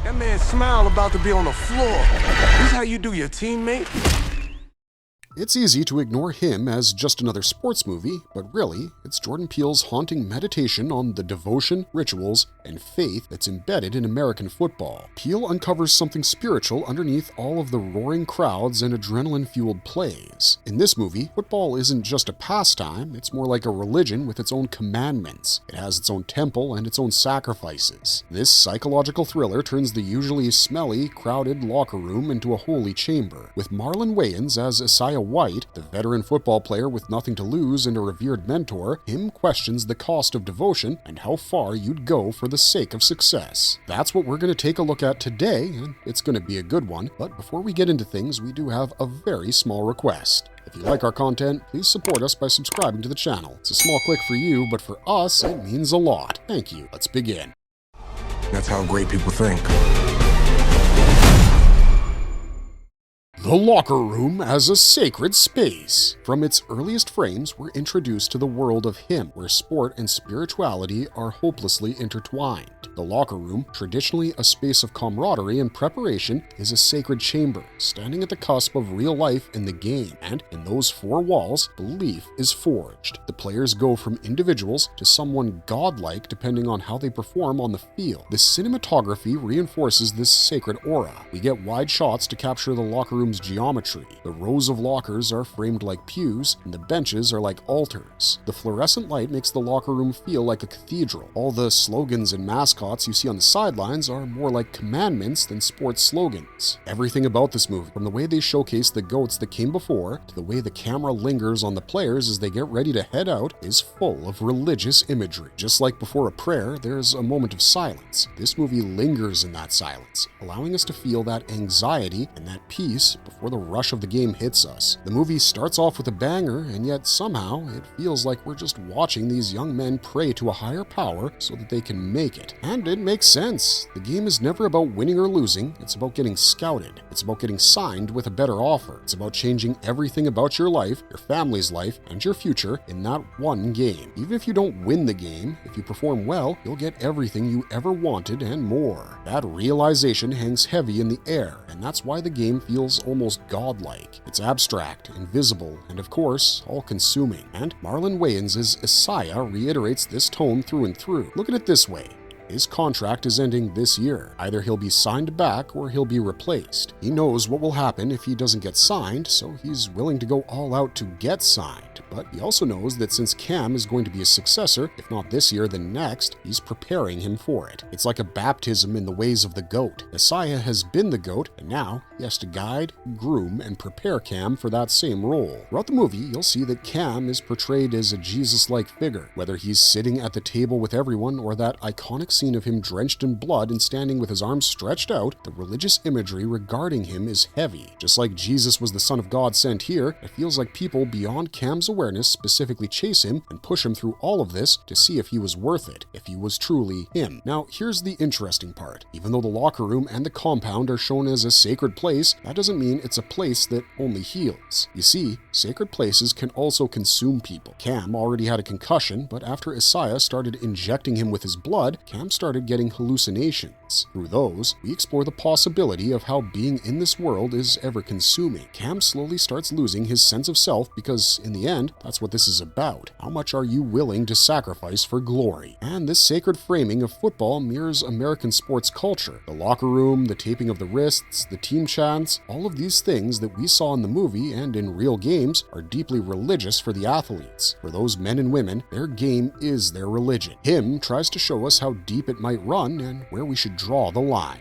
That man's smile about to be on the floor. This how you do your teammate? It's easy to ignore him as just another sports movie, but really, it's Jordan Peele's haunting meditation on the devotion, rituals, and faith that's embedded in American football. Peele uncovers something spiritual underneath all of the roaring crowds and adrenaline-fueled plays. In this movie, football isn't just a pastime, it's more like a religion with its own commandments. It has its own temple and its own sacrifices. This psychological thriller turns the usually smelly, crowded locker room into a holy chamber. With Marlon Wayans as Isaiah White, the veteran football player with nothing to lose and a revered mentor, him questions the cost of devotion and how far you'd go for the sake of success. That's what we're going to take a look at today, and it's going to be a good one. But before we get into things, we do have a very small request. If you like our content, please support us by subscribing to the channel. It's a small click for you, but for us, it means a lot. Thank you. Let's begin. That's how great people think. The locker room as a sacred space. From its earliest frames, we're introduced to the world of him, where sport and spirituality are hopelessly intertwined. The locker room, traditionally a space of camaraderie and preparation, is a sacred chamber, standing at the cusp of real life in the game, and in those four walls, belief is forged. The players go from individuals to someone godlike depending on how they perform on the field. The cinematography reinforces this sacred aura. We get wide shots to capture the locker room's geometry. The rows of lockers are framed like pews, and the benches are like altars. The fluorescent light makes the locker room feel like a cathedral. All the slogans and mascots you see on the sidelines are more like commandments than sports slogans. Everything about this movie, from the way they showcase the GOATs that came before, to the way the camera lingers on the players as they get ready to head out, is full of religious imagery. Just like before a prayer, there's a moment of silence. This movie lingers in that silence, allowing us to feel that anxiety and that peace before the rush of the game hits us. The movie starts off with a banger, and yet somehow it feels like we're just watching these young men pray to a higher power so that they can make it. And it makes sense. The game is never about winning or losing, it's about getting scouted. It's about getting signed with a better offer. It's about changing everything about your life, your family's life, and your future in that one game. Even if you don't win the game, if you perform well, you'll get everything you ever wanted and more. That realization hangs heavy in the air, and that's why the game feels almost godlike. It's abstract, invisible, and of course, all-consuming. And Marlon Wayans' Isaiah reiterates this tone through and through. Look at it this way. His contract is ending this year. Either he'll be signed back or he'll be replaced. He knows what will happen if he doesn't get signed, so he's willing to go all out to get signed. But he also knows that since Cam is going to be his successor, if not this year, then next, he's preparing him for it. It's like a baptism in the ways of the GOAT. Isaiah has been the GOAT, and now he has to guide, groom, and prepare Cam for that same role. Throughout the movie, you'll see that Cam is portrayed as a Jesus-like figure, whether he's sitting at the table with everyone or that iconic scene of him drenched in blood and standing with his arms stretched out. The religious imagery regarding him is heavy. Just like Jesus was the Son of God sent here, it feels like people beyond Cam's awareness specifically chase him and push him through all of this to see if he was worth it, if he was truly him. Now, here's the interesting part. Even though the locker room and the compound are shown as a sacred place, that doesn't mean it's a place that only heals. You see, sacred places can also consume people. Cam already had a concussion, but after Isaiah started injecting him with his blood, Cam started getting hallucinations. Through those, we explore the possibility of how being in this world is ever-consuming. Cam slowly starts losing his sense of self because, in the end, that's what this is about. How much are you willing to sacrifice for glory? And this sacred framing of football mirrors American sports culture. The locker room, the taping of the wrists, the team chants, all of these things that we saw in the movie and in real games are deeply religious for the athletes. For those men and women, their game is their religion. Him tries to show us how deep it might run and where we should draw the line.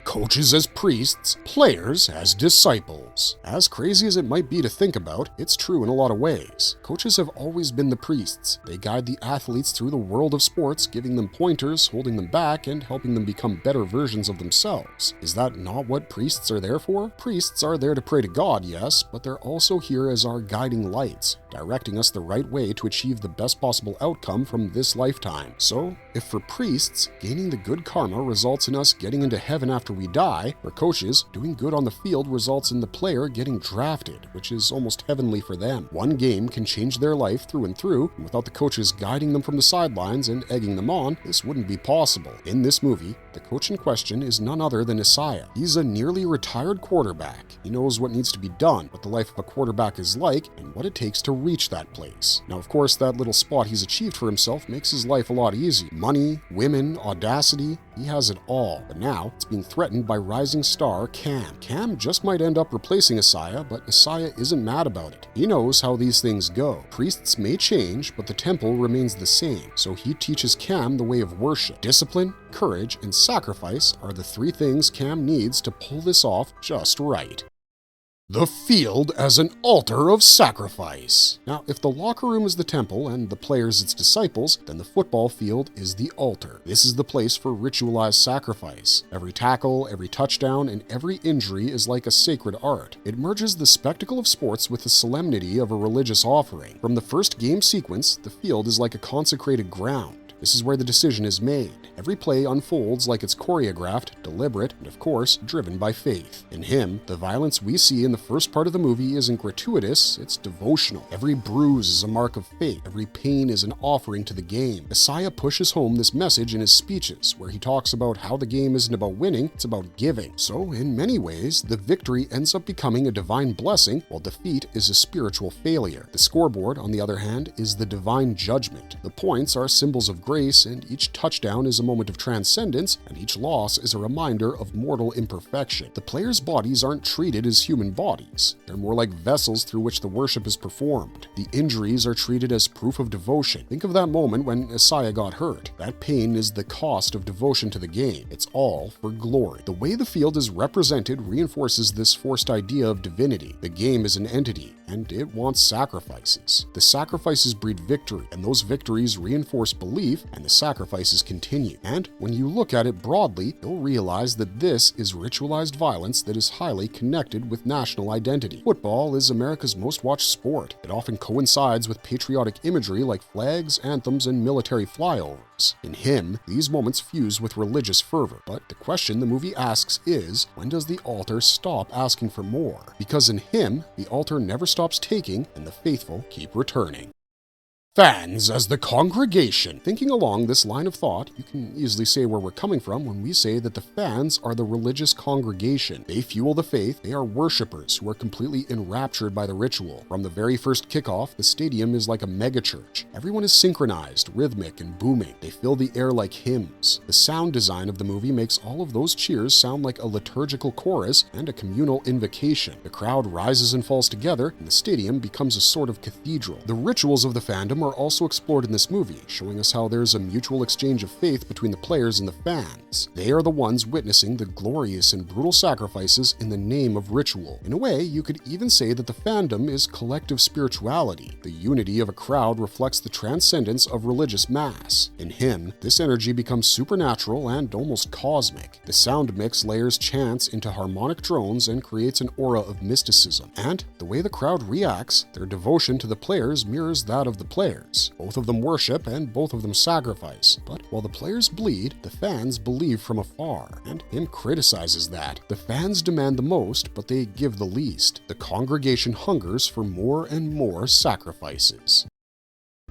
Coaches as priests, players as disciples. As crazy as it might be to think about, it's true in a lot of ways. Coaches have always been the priests. They guide the athletes through the world of sports, giving them pointers, holding them back, and helping them become better versions of themselves. Is that not what priests are there for? Priests are there to pray to God, yes, but they're also here as our guiding lights, directing us the right way to achieve the best possible outcome from this lifetime. So, if for priests, gaining the good karma results in us getting into heaven after we die, for coaches, doing good on the field results in the player getting drafted, which is almost heavenly for them. One game can change their life through and through, and without the coaches guiding them from the sidelines and egging them on, this wouldn't be possible. In this movie, The coach in question is none other than Isaiah. He's a nearly retired quarterback. He knows what needs to be done, what the life of a quarterback is like, and what it takes to reach that place. Now, of course, that little spot he's achieved for himself makes his life a lot easier. Money, women, audacity, he has it all. But now, it's being threatened by rising star Cam. Cam just might end up replacing Isaiah, but Isaiah isn't mad about it. He knows how these things go. Priests may change, but the temple remains the same, so he teaches Cam the way of worship. Discipline, courage, and sacrifice are the three things Cam needs to pull this off just right. The field as an altar of sacrifice. Now, if the locker room is the temple and the players its disciples, then the football field is the altar. This is the place for ritualized sacrifice. Every tackle, every touchdown, and every injury is like a sacred art. It merges the spectacle of sports with the solemnity of a religious offering. From the first game sequence, the field is like a consecrated ground. This is where the decision is made. Every play unfolds like it's choreographed, deliberate, and of course, driven by faith. In him, the violence we see in the first part of the movie isn't gratuitous, it's devotional. Every bruise is a mark of faith. Every pain is an offering to the game. Isaiah pushes home this message in his speeches, where he talks about how the game isn't about winning, it's about giving. So, in many ways, the victory ends up becoming a divine blessing, while defeat is a spiritual failure. The scoreboard, on the other hand, is the divine judgment. The points are symbols of grace, and each touchdown is a moment of transcendence, and each loss is a reminder of mortal imperfection. The players' bodies aren't treated as human bodies. They're more like vessels through which the worship is performed. The injuries are treated as proof of devotion. Think of that moment when Isaiah got hurt. That pain is the cost of devotion to the game. It's all for glory. The way the field is represented reinforces this forced idea of divinity. The game is an entity, and it wants sacrifices. The sacrifices breed victory, and those victories reinforce belief, and the sacrifices continue. And when you look at it broadly, you'll realize that this is ritualized violence that is highly connected with national identity. Football is America's most watched sport. It often coincides with patriotic imagery like flags, anthems, and military flyovers. In him, these moments fuse with religious fervor. But the question the movie asks is, when does the altar stop asking for more? Because in him, the altar never stops taking, and the faithful keep returning. Fans as the congregation. Thinking along this line of thought, you can easily say where we're coming from when we say that the fans are the religious congregation. They fuel the faith. They are worshipers who are completely enraptured by the ritual. From the very first kickoff, the stadium is like a megachurch. Everyone is synchronized, rhythmic, and booming. They fill the air like hymns. The sound design of the movie makes all of those cheers sound like a liturgical chorus and a communal invocation. The crowd rises and falls together, and the stadium becomes a sort of cathedral. The rituals of the fandom are also explored in this movie, showing us how there's a mutual exchange of faith between the players and the fans. They are the ones witnessing the glorious and brutal sacrifices in the name of ritual. In a way, you could even say that the fandom is collective spirituality. The unity of a crowd reflects the transcendence of religious mass. In him, this energy becomes supernatural and almost cosmic. The sound mix layers chants into harmonic drones and creates an aura of mysticism. And the way the crowd reacts, their devotion to the players mirrors that of the players. Both of them worship and both of them sacrifice. But while the players bleed, the fans believe from afar. And him criticizes that. The fans demand the most, but they give the least. The congregation hungers for more and more sacrifices.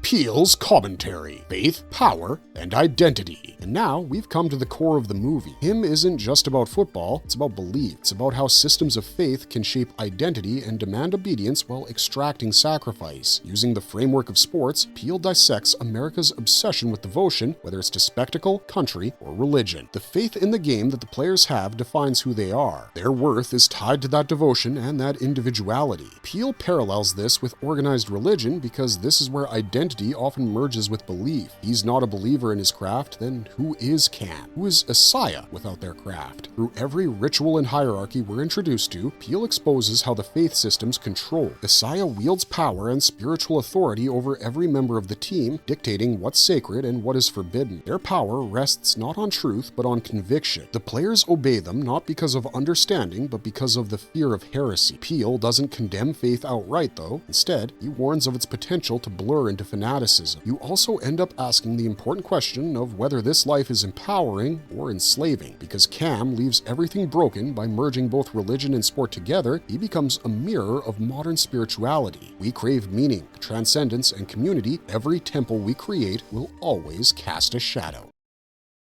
Peele's commentary, faith, power, and identity. And now we've come to the core of the movie. Him isn't just about football, it's about belief. It's about how systems of faith can shape identity and demand obedience while extracting sacrifice. Using the framework of sports, Peele dissects America's obsession with devotion, whether it's to spectacle, country, or religion. The faith in the game that the players have defines who they are. Their worth is tied to that devotion and that individuality. Peele parallels this with organized religion because this is where identity often merges with belief. He's not a believer in his craft, then who is Cam? Who is Isaiah without their craft? Through every ritual and hierarchy we're introduced to, Peele exposes how the faith systems control. Isaiah wields power and spiritual authority over every member of the team, dictating what's sacred and what is forbidden. Their power rests not on truth, but on conviction. The players obey them not because of understanding, but because of the fear of heresy. Peele doesn't condemn faith outright, though. Instead, he warns of its potential to blur into fanaticism. You also end up asking the important question of whether this life is empowering or enslaving. Because Cam leaves everything broken by merging both religion and sport together, he becomes a mirror of modern spirituality. We crave meaning, transcendence, and community. Every temple we create will always cast a shadow.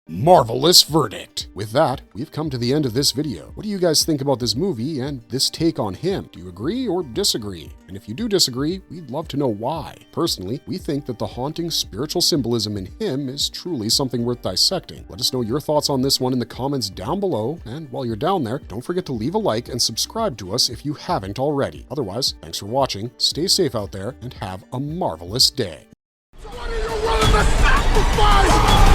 Marvelous verdict. With that, we've come to the end of this video. What do you guys think about this movie and this take on him? Do you agree or disagree? And if you do disagree, we'd love to know why. Personally, we think that the haunting spiritual symbolism in him is truly something worth dissecting. Let us know your thoughts on this one in the comments down below, and while you're down there, don't forget to leave a like and subscribe to us if you haven't already. Otherwise, thanks for watching, stay safe out there, and have a marvelous day. What are you willing to sacrifice?